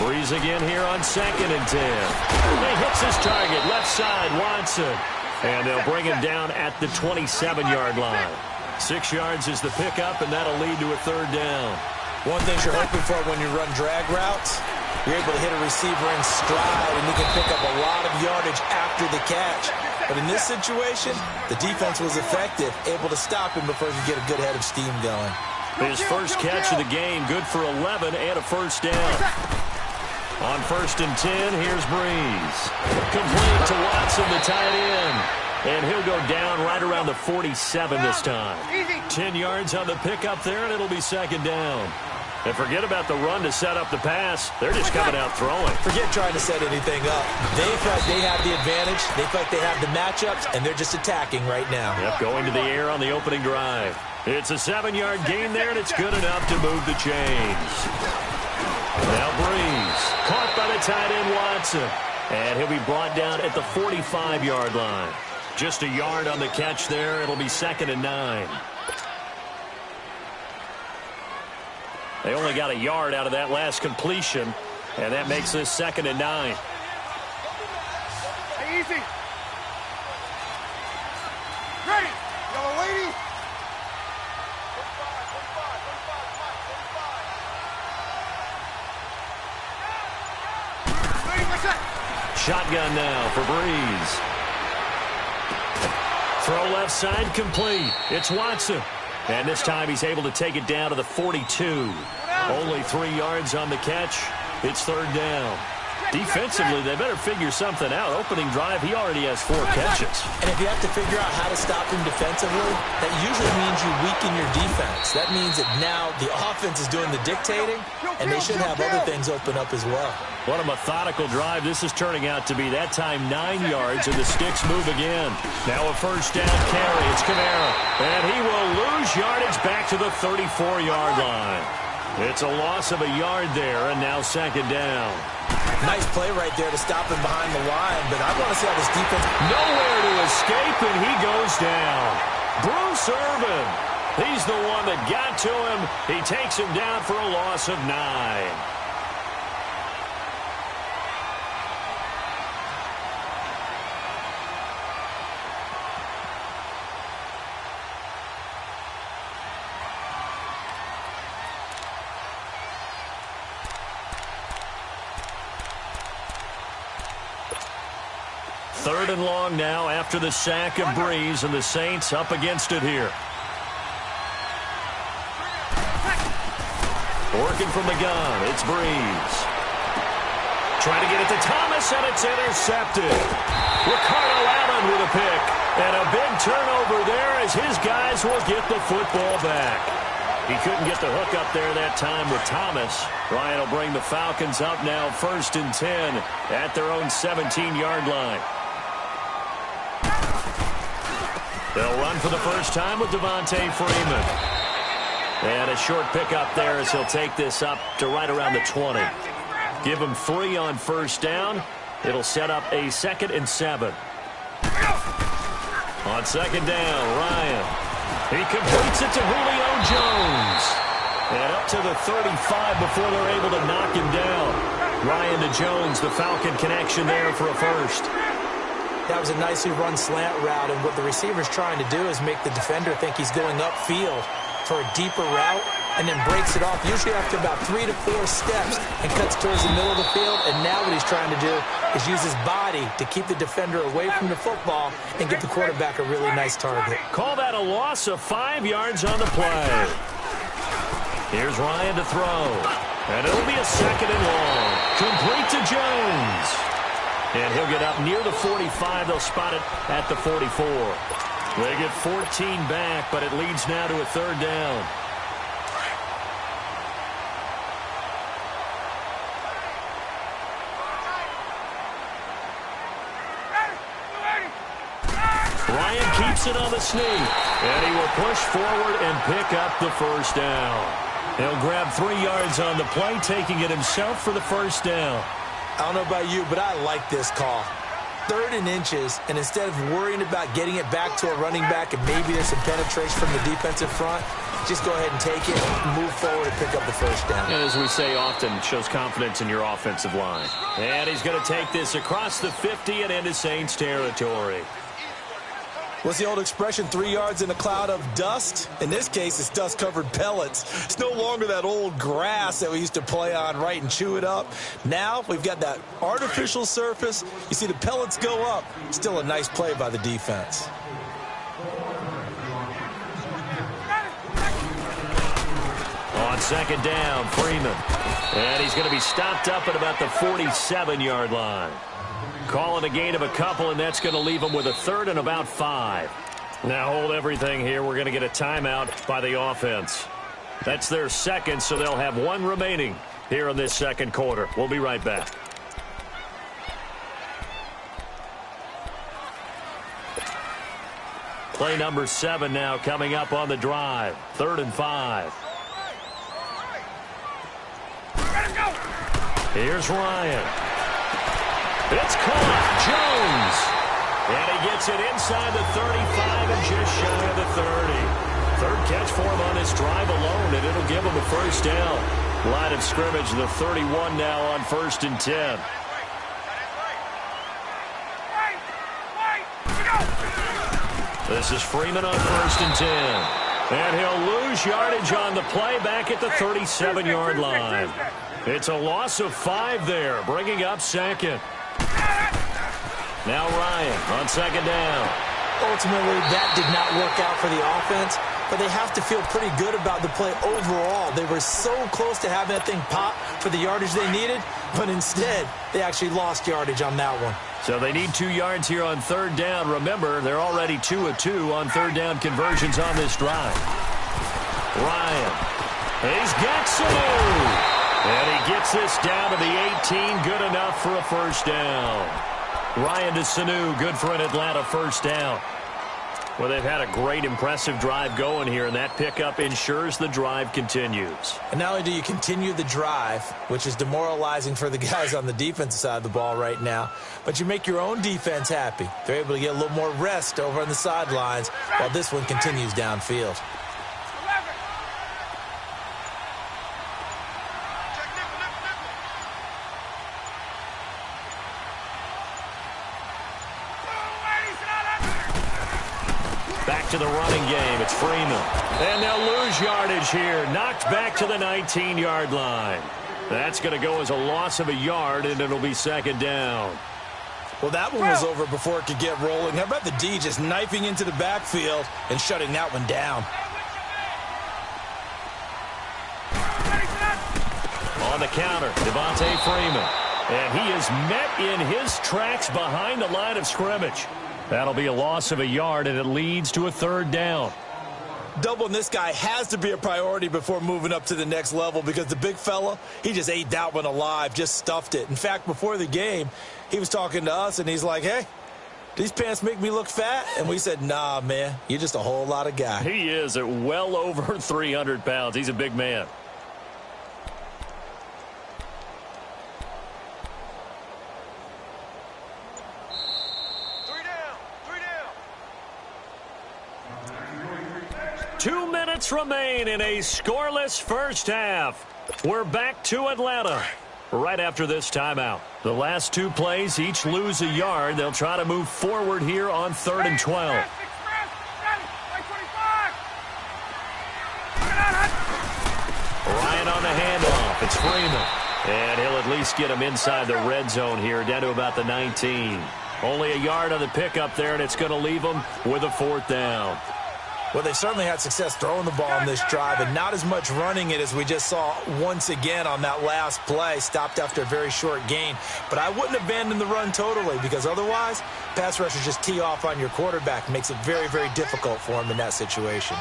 Breeze again here on 2nd and 10. He hits his target, left side, Watson. And they'll bring him down at the 27-yard line. 6 yards is the pickup, and that'll lead to a 3rd down. One thing you're hoping for when you run drag routes, you're able to hit a receiver in stride, and you can pick up a lot of yardage after the catch. But in this situation, the defense was effective, able to stop him before he could get a good head of steam going. His first catch of the game, good for 11 and a 1st down. On 1st and 10, here's Breeze. Complete to Watson, the tight end. And he'll go down right around the 47 this time. 10 yards on the pickup there, and it'll be 2nd down. And forget about the run to set up the pass. They're just coming out throwing. Forget trying to set anything up. They feel like they have the advantage. They feel like they have the matchups, and they're just attacking right now. Yep, going to the air on the opening drive. It's a 7-yard gain there, and it's good enough to move the chains. Now Breeze, caught by the tight end Watson. And he'll be brought down at the 45-yard line. Just a yard on the catch there. It'll be 2nd and 9. They only got a yard out of that last completion, and that makes this 2nd and 9. Hey, easy. Ready, yellow lady. Shotgun now for Breeze. Throw left side complete. It's Watson. And this time he's able to take it down to the 42. Only 3 yards on the catch. It's 3rd down. Defensively, they better figure something out. Opening drive, he already has 4 catches. And if you have to figure out how to stop him defensively, that usually means you weaken your defense. That means that now the offense is doing the dictating, and they should have other things open up as well. What a methodical drive this is turning out to be. That time 9 yards, and the sticks move again. Now a 1st down carry. It's Kamara. And he will lose yardage back to the 34-yard line. It's a loss of a yard there, and now 2nd down. Nice play right there to stop him behind the line, but I want to see how this defense... Nowhere to escape, and he goes down. Bruce Irvin, he's the one that got to him. He takes him down for a loss of 9. Third and long now after the sack of Breeze, and the Saints up against it here. Working from the gun, it's Breeze. Trying to get it to Thomas, and it's intercepted. Ricardo Allen with a pick. And a big turnover there as his guys will get the football back. He couldn't get the hook up there that time with Thomas. Ryan will bring the Falcons up now 1st and 10 at their own 17-yard line. They'll run for the first time with Devontae Freeman. And a short pickup there as he'll take this up to right around the 20. Give him 3 on 1st down. It'll set up a 2nd and 7. On 2nd down, Ryan. He completes it to Julio Jones. And up to the 35 before they're able to knock him down. Ryan to Jones, the Falcon connection there for a 1st. That was a nicely run slant route, and what the receiver's trying to do is make the defender think he's going upfield for a deeper route, and then breaks it off, usually after about 3 to 4 steps, and cuts towards the middle of the field. And now what he's trying to do is use his body to keep the defender away from the football and get the quarterback a really nice target. Call that a loss of 5 yards on the play. Here's Ryan to throw, and it'll be a 2nd and long. Complete to Jones. And he'll get up near the 45. They'll spot it at the 44. They get 14 back, but it leads now to a 3rd down. Ryan keeps it on the sneak, and he will push forward and pick up the 1st down. He'll grab 3 yards on the play, taking it himself for the 1st down. I don't know about you, but I like this call. 3rd and inches, and instead of worrying about getting it back to a running back and maybe there's some penetration from the defensive front, just go ahead and take it, move forward, and pick up the first down. And as we say often, it shows confidence in your offensive line. And he's going to take this across the 50 and into Saints territory. What's the old expression, 3 yards in a cloud of dust? In this case, it's dust-covered pellets. It's no longer that old grass that we used to play on, right, and chew it up. Now we've got that artificial surface. You see the pellets go up. Still a nice play by the defense. On second down, Freeman. And he's going to be stopped up at about the 47-yard line. Calling a gain of a couple, and that's going to leave him with a third and about 5. Now hold everything here. We're going to get a timeout by the offense. That's their second, so they'll have 1 remaining here in this second quarter. We'll be right back. Play number 7 now coming up on the drive. 3rd and 5. Here's Ryan. It's caught. Jones. And he gets it inside the 35 and just shy of the 30. Third catch for him on this drive alone, and it'll give him a first down. Line of scrimmage, the 31 now on 1st and 10. This is Freeman on 1st and 10. And he'll lose yardage on the play back at the 37-yard line. It's a loss of 5 there, bringing up second. Now Ryan on second down. Ultimately, that did not work out for the offense, but they have to feel pretty good about the play overall. They were so close to having that thing pop for the yardage they needed, but instead, they actually lost yardage on that one. So they need 2 yards here on 3rd down. Remember, they're already 2 of 2 on 3rd down conversions on this drive. Ryan. He's got Sanu. And he gets this down to the 18. Good enough for a first down. Ryan to Sanu. Good for an Atlanta first down. Well, they've had a great, impressive drive going here, and that pickup ensures the drive continues. And not only do you continue the drive, which is demoralizing for the guys on the defensive side of the ball right now, but you make your own defense happy. They're able to get a little more rest over on the sidelines while this one continues downfield. To the running game, it's Freeman. And they'll lose yardage here. Knocked back to the 19-yard line. That's going to go as a loss of a yard, and it'll be 2nd down. Well, that one was over before it could get rolling. How about the D just knifing into the backfield and shutting that one down? On the counter, Devontae Freeman. And he is met in his tracks behind the line of scrimmage. That'll be a loss of a yard, and it leads to a 3rd down. Doubling this guy has to be a priority before moving up to the next level because the big fella, he just ate that one alive, just stuffed it. In fact, before the game, he was talking to us, and he's like, hey, these pants make me look fat? And we said, nah, man, you're just a whole lot of guy. He is at well over 300 pounds. He's a big man. Remain in a scoreless first half. We're back to Atlanta right after this timeout. The last 2 plays each lose a yard. They'll try to move forward here on 3rd and 12. Ryan on the handoff. It's Freeman. And he'll at least get him inside the red zone here, down to about the 19. Only a yard on the pickup there, and it's going to leave him with a 4th down. Well, they certainly had success throwing the ball on this drive and not as much running it as we just saw once again on that last play. Stopped after a very short gain. But I wouldn't abandon the run totally because otherwise, pass rushers just tee off on your quarterback. Makes it very, very difficult for him in that situation.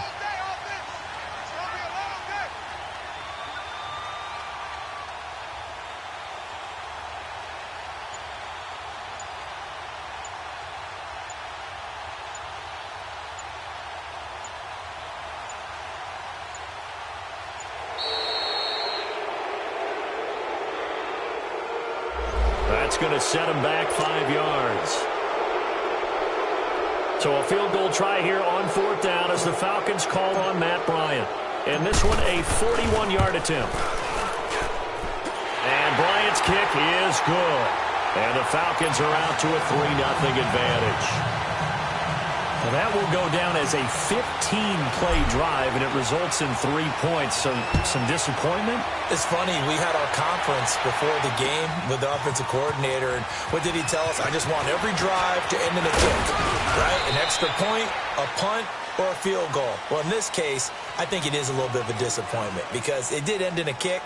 That's going to set him back 5 yards. So a field goal try here on 4th down as the Falcons call on Matt Bryant. And this one a 41-yard attempt. And Bryant's kick is good. And the Falcons are out to a 3-0 advantage. Well, that will go down as a 15-play drive, and it results in 3 points. So some disappointment? It's funny. We had our conference before the game with the offensive coordinator, and what did he tell us? I just want every drive to end in a kick, right? An extra point, a punt, or a field goal. Well, in this case, I think it is a little bit of a disappointment because it did end in a kick,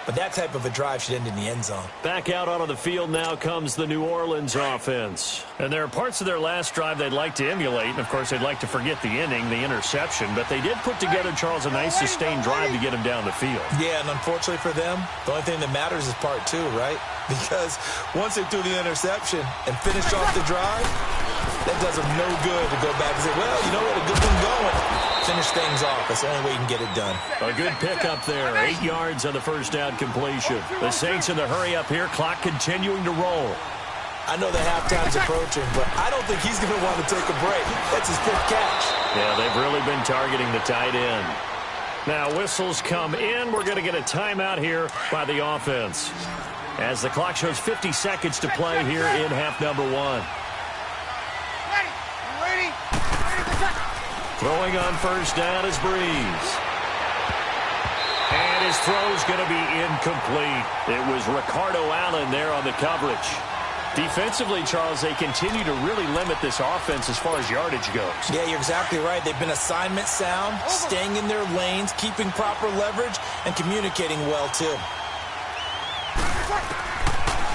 but that type of a drive should end in the end zone. Back out onto the field now comes the New Orleans offense. And there are parts of their last drive they'd like to emulate. And, of course, they'd like to forget the inning, the interception. But they did put together, Charles, a nice sustained drive to get him down the field. Yeah, and unfortunately for them, the only thing that matters is part 2, right? Because once they threw the interception and finished off the drive, that does them no good to go back and say, well, you know what, a good one going. Finish things off. That's the only way you can get it done. A good pickup there. 8 yards on the first down completion. The Saints in the hurry up here. Clock continuing to roll. I know the halftime's approaching, but I don't think he's going to want to take a break. That's his 5th catch. Yeah, they've really been targeting the tight end. Now whistles come in. We're going to get a timeout here by the offense, as the clock shows 50 seconds to play here in half number 1. Throwing on first down is Breeze. And his throw's going to be incomplete. It was Ricardo Allen there on the coverage. Defensively, Charles, they continue to really limit this offense as far as yardage goes. Yeah, you're exactly right. They've been assignment sound, staying in their lanes, keeping proper leverage, and communicating well, too.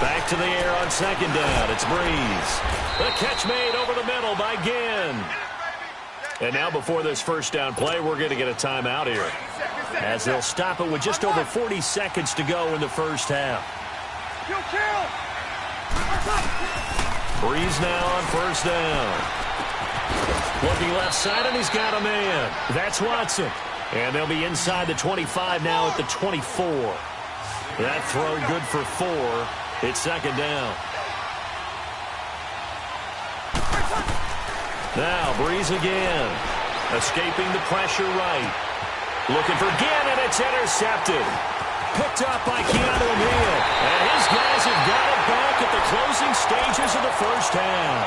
Back to the air on second down. It's Breeze. The catch made over the middle by Ginn. And now before this first down play, we're going to get a timeout here, as they'll stop it with just over 40 seconds to go in the first half. Breeze now on first down. Looking left side, and he's got a man. That's Watson. And they'll be inside the 25 now at the 24. That throw good for 4. It's second down. Now Breeze again. Escaping the pressure right. Looking for Ginn, and it's intercepted. Picked up by Keanu Neal. And his guys have got it back at the closing stages of the first half.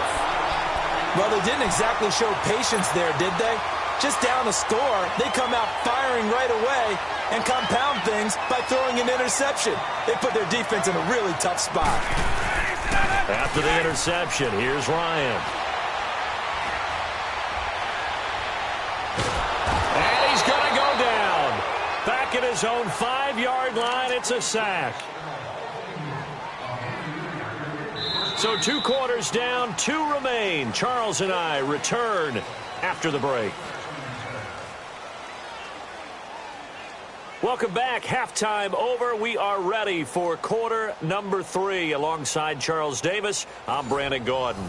Well, they didn't exactly show patience there, did they? Just down a score, they come out firing right away and compound things by throwing an interception. They put their defense in a really tough spot. After the interception, here's Ryan. And he's going to go down. Back at his own 5-yard line, it's a sack. So 2 quarters down, 2 remain. Charles and I return after the break. Welcome back. Halftime over. We are ready for quarter number 3. Alongside Charles Davis, I'm Brandon Gordon.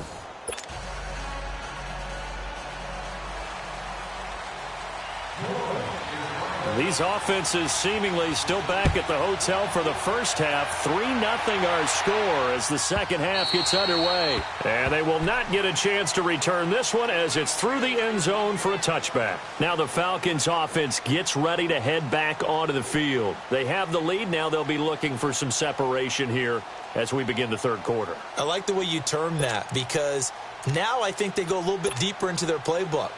These offenses seemingly still back at the hotel for the first half. 3-0 our score as the second half gets underway. And they will not get a chance to return this one as it's through the end zone for a touchback. Now the Falcons offense gets ready to head back onto the field. They have the lead. Now they'll be looking for some separation here as we begin the third quarter. I like the way you term that, because now I think they go a little bit deeper into their playbook.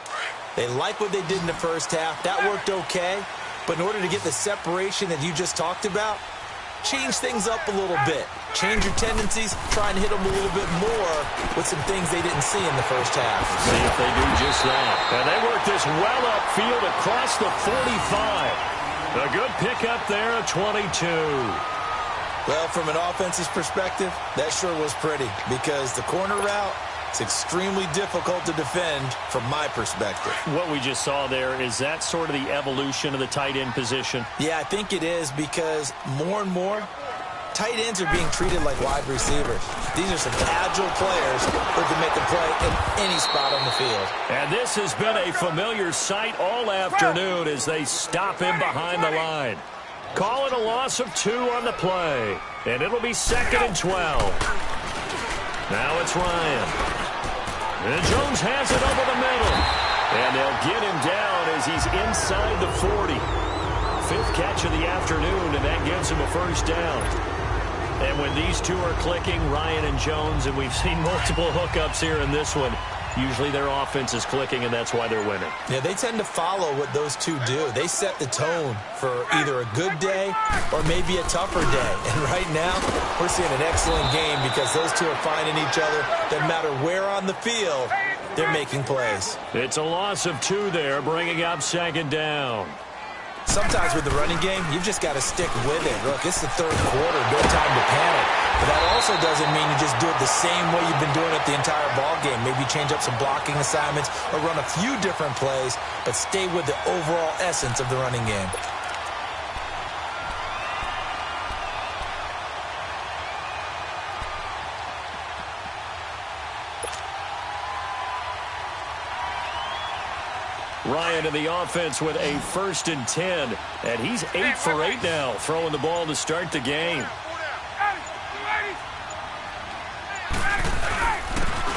They like what they did in the first half. That worked okay. But in order to get the separation that you just talked about, change things up a little bit. Change your tendencies, try and hit them a little bit more with some things they didn't see in the first half. See if they do just that. And they work this well upfield across the 45. A good pickup there at 22. Well, from an offense's perspective, that sure was pretty, because the corner route, it's extremely difficult to defend from my perspective. What we just saw there, is that sort of the evolution of the tight end position? Yeah, I think it is, because more and more, tight ends are being treated like wide receivers. These are some agile players who can make a play in any spot on the field. And this has been a familiar sight all afternoon as they stop him behind the line. Call it a loss of 2 on the play, and it'll be 2nd and 12. Now it's Ryan. And Jones has it over the middle. And they'll get him down as he's inside the 40. fifth catch of the afternoon, and that gives him a first down. And when these two are clicking, Ryan and Jones, and we've seen multiple hookups here in this one, usually their offense is clicking, and that's why they're winning. Yeah, they tend to follow what those two do. They set the tone for either a good day or maybe a tougher day. And right now, we're seeing an excellent game because those two are finding each other. Doesn't matter where on the field, they're making plays. It's a loss of 2 there, bringing up second down. Sometimes with the running game, you've just got to stick with it. Look, it's the third quarter, no time to panic. But that also doesn't mean you just do it the same way you've been doing it the entire ball game. Maybe change up some blocking assignments or run a few different plays, but stay with the overall essence of the running game. Ryan in the offense with a 1st and 10, and he's 8 for 8 now, throwing the ball to start the game.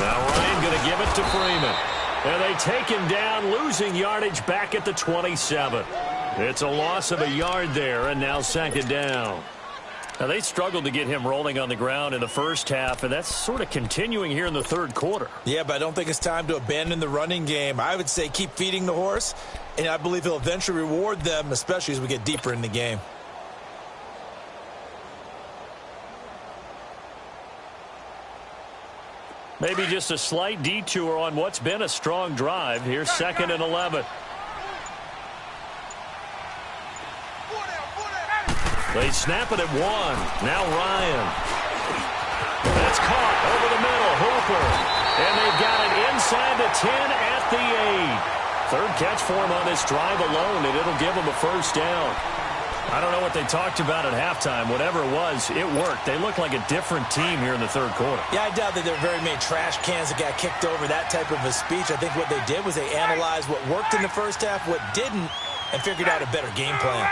Now Ryan going to give it to Freeman. And they take him down, losing yardage back at the 27. It's a loss of a yard there, and now second down. Now, they struggled to get him rolling on the ground in the first half, and that's sort of continuing here in the third quarter. Yeah, but I don't think it's time to abandon the running game. I would say keep feeding the horse, and I believe he'll eventually reward them, especially as we get deeper in the game. Maybe just a slight detour on what's been a strong drive. Here's 2nd and 11. They snap it at 1. Now Ryan. That's caught over the middle. Hooper. And they've got it inside the 10 at the 8. Third catch for him on this drive alone, and it'll give him a first down. I don't know what they talked about at halftime. Whatever it was, it worked. They look like a different team here in the third quarter. Yeah, I doubt that there are very many trash cans that got kicked over, that type of a speech. I think what they did was they analyzed what worked in the first half, what didn't, and figured out a better game plan.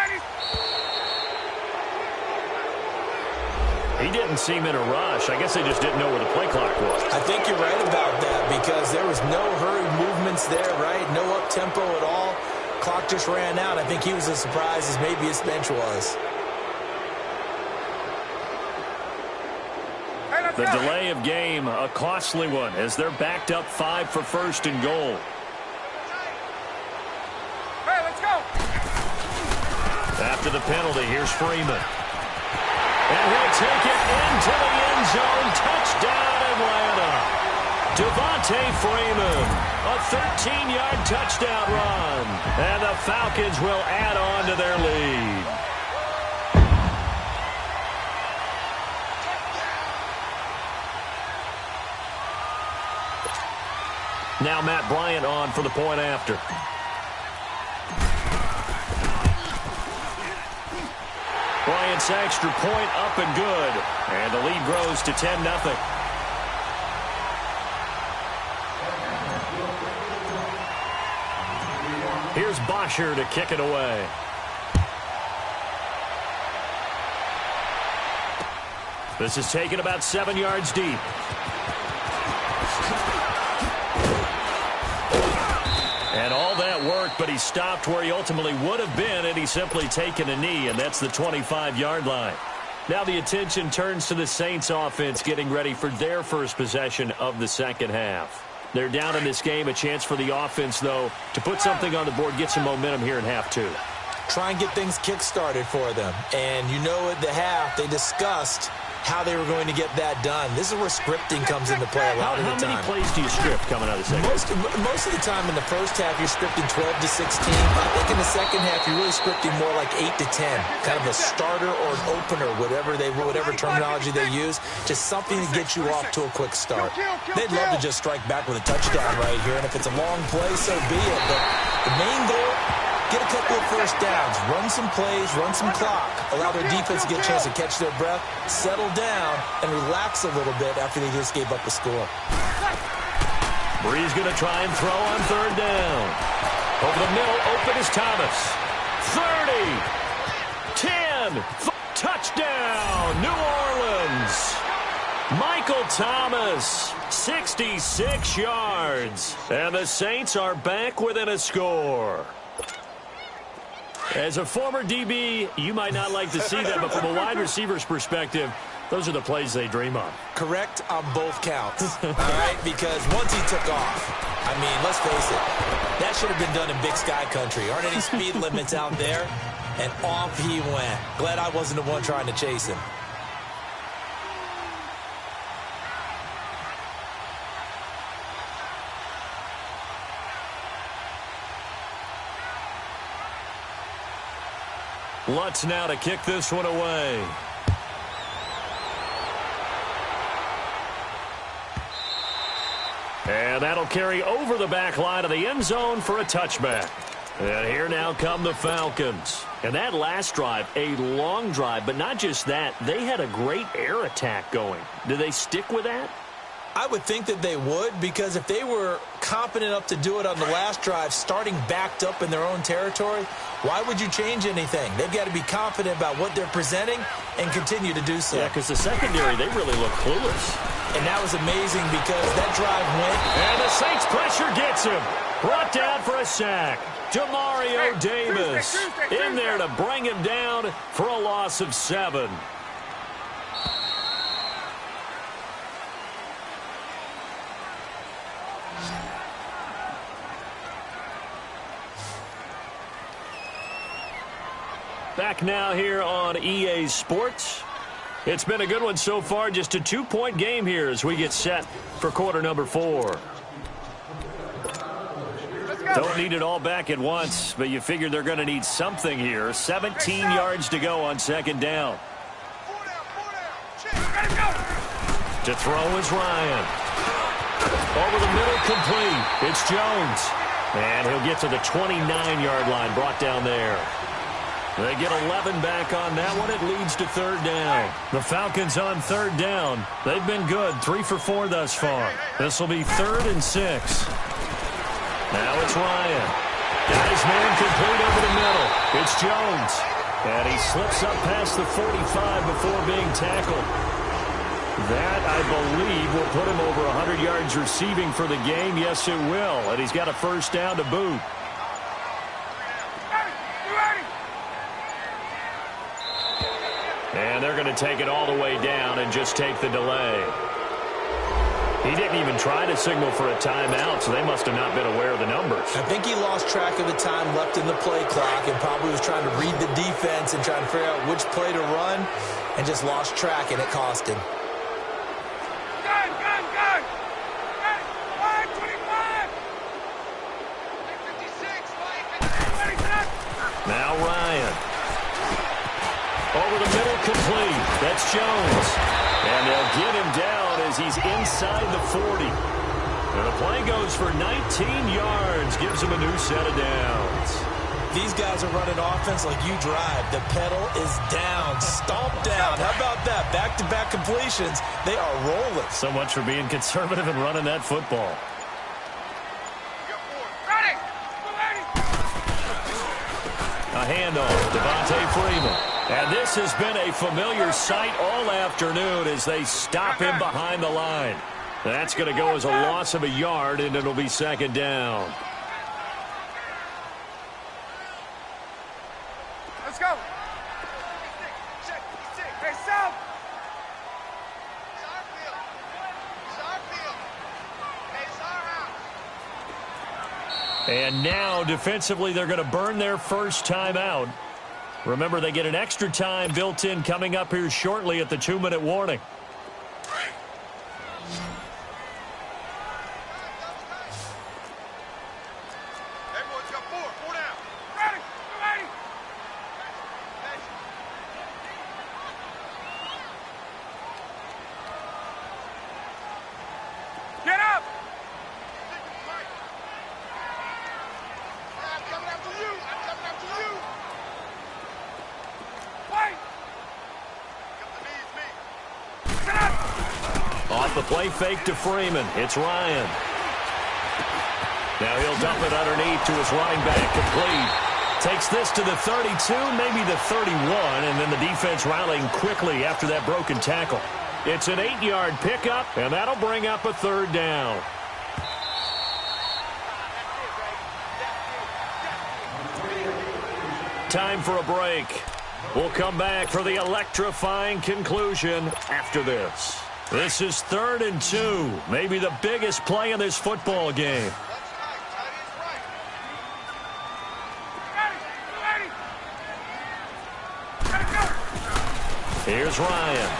He didn't seem in a rush. I guess they just didn't know where the play clock was. I think you're right about that because there was no hurried movements there, right? No up-tempo at all. Clock just ran out. I think he was as surprised as maybe his bench was. The delay of game, a costly one, as they're backed up 5 for 1st and goal. Hey, let's go. After the penalty, here's Freeman. And he'll take it into the end zone. Touchdown, Atlanta. Devontae Freeman, a 13-yard touchdown run. And the Falcons will add on to their lead. Now Matt Bryant on for the point after. Bryant's extra point up and good. And the lead grows to 10-0. Here's Bosher to kick it away. This is taken about 7 yards deep. And all that worked, but he stopped where he ultimately would have been, and he's simply taken a knee, and that's the 25-yard line. Now the attention turns to the Saints offense getting ready for their first possession of the second half. They're down in this game, a chance for the offense, though, to put something on the board, get some momentum here in half 2. Try and get things kick-started for them. And you know at the half, they discussed how they were going to get that done. This is where scripting comes into play a lot of the time. How many plays do you script coming out of the second? Most of the time in the first half, you're scripting 12 to 16. I think in the second half, you're really scripting more like 8 to 10. Kind of a starter or an opener, whatever terminology they use. Just something to get you off to a quick start. They'd love to just strike back with a touchdown right here. And if it's a long play, so be it. But the main goal, get a couple of first downs, run some plays, run some clock, allow their defense to get a chance to catch their breath, settle down, and relax a little bit after they just gave up the score. Brees going to try and throw on third down. Over the middle, open is Thomas. 30, 10, touchdown, New Orleans. Michael Thomas, 66 yards. And the Saints are back within a score. As a former DB, you might not like to see that, but from a wide receiver's perspective, those are the plays they dream of. Correct on both counts, all right? Because once he took off, I mean, let's face it, that should have been done in Big Sky Country. Aren't any speed limits out there? And off he went. Glad I wasn't the one trying to chase him. Lutz now to kick this one away. And that'll carry over the back line of the end zone for a touchback. And here now come the Falcons. And that last drive, a long drive, but not just that. They had a great air attack going. Do they stick with that? I would think that they would, because if they were competent enough to do it on the last drive, starting backed up in their own territory, why would you change anything? They've got to be confident about what they're presenting and continue to do so. Yeah, because the secondary, they really look clueless. And that was amazing because that drive went. And the Saints pressure gets him. Brought down for a sack. Demario Davis in there to bring him down for a loss of 7. Back now here on EA Sports. It's been a good one so far. Just a 2-point game here as we get set for quarter number 4. Don't need it all back at once, but you figure they're going to need something here. 17 yards to go on second down. To throw is Ryan. Over the middle, complete. It's Jones. And he'll get to the 29-yard line, brought down there. They get 11 back on that one. It leads to third down. The Falcons on third down. They've been good. 3 for 4 thus far. This will be 3rd and 6. Now it's Ryan. Got his man complete over the middle. It's Jones. And he slips up past the 45 before being tackled. That, I believe, will put him over 100 yards receiving for the game. Yes, it will. And he's got a first down to boot. And they're going to take it all the way down and just take the delay. He didn't even try to signal for a timeout, so they must have not been aware of the numbers. I think he lost track of the time left in the play clock and probably was trying to read the defense and trying to figure out which play to run and just lost track, and it cost him. Gun! 525! 56! Now Ryan. Over the middle, complete. That's Jones. And they'll get him down as he's inside the 40. And the play goes for 19 yards. Gives him a new set of downs. These guys are running offense like you drive. The pedal is down. Stomp down. How about that? Back-to-back completions. They are rolling. So much for being conservative and running that football. A handoff. Devontae Freeman. And this has been a familiar sight all afternoon as they stop him behind the line. That's going to go as a loss of a yard, and it'll be second down. Let's go. Hey, South. And now, defensively, they're going to burn their first timeout. Remember, they get an extra time built in coming up here shortly at the 2-minute warning. Everyone's got 4 down. Ready. Get up. I'm coming after you. Off the play fake to Freeman. It's Ryan. Now he'll dump it underneath to his running back. Complete. Takes this to the 32, maybe the 31, and then the defense rallying quickly after that broken tackle. It's an 8-yard pickup, and that'll bring up a third down. time for a break. We'll come back for the electrifying conclusion after this. This is 3rd and 2, maybe the biggest play in this football game. Here's Ryan.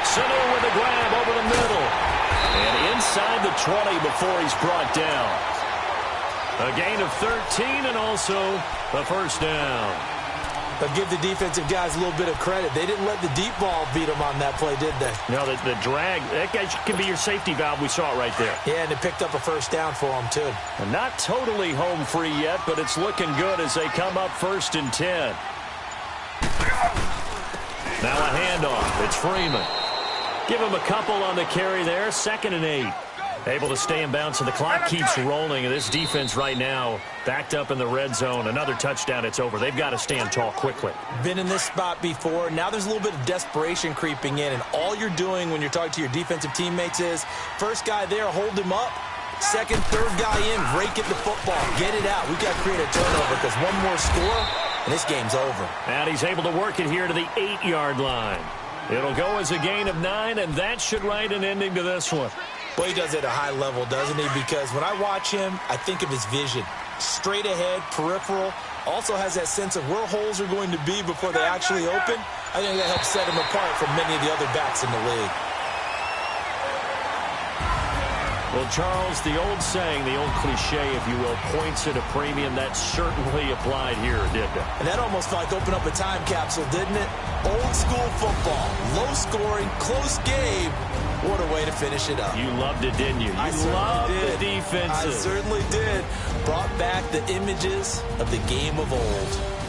Sanu with the grab over the middle. And inside the 20 before he's brought down. A gain of 13 and also a first down. But give the defensive guys a little bit of credit. They didn't let the deep ball beat them on that play, did they? No, the drag, that guy can be your safety valve. We saw it right there. Yeah, and it picked up a first down for them, too. And not totally home free yet, but it's looking good as they come up 1st and 10. Now a handoff. It's Freeman. Give him a couple on the carry there. 2nd and 8. Able to stay in bounds, and the clock keeps rolling. And this defense right now backed up in the red zone. Another touchdown, it's over. They've got to stand tall quickly. Been in this spot before. Now there's a little bit of desperation creeping in. And all you're doing when you're talking to your defensive teammates is, first guy there, hold him up. Second, third guy in, rake at the football. Get it out. We've got to create a turnover because one more score, and this game's over. And he's able to work it here to the 8-yard line. It'll go as a gain of 9, and that should write an ending to this one. Well, he does it at a high level, doesn't he? Because when I watch him, I think of his vision. Straight ahead, peripheral. Also has that sense of where holes are going to be before they actually open. I think that helps set him apart from many of the other backs in the league. Well, Charles, the old saying, the old cliche, if you will, points at a premium, that certainly applied here, didn't it? And that almost felt like opened up a time capsule, didn't it? Old school football, low scoring, close game. What a way to finish it up. You loved it, didn't you? You loved the defenses. I certainly did. Brought back the images of the game of old.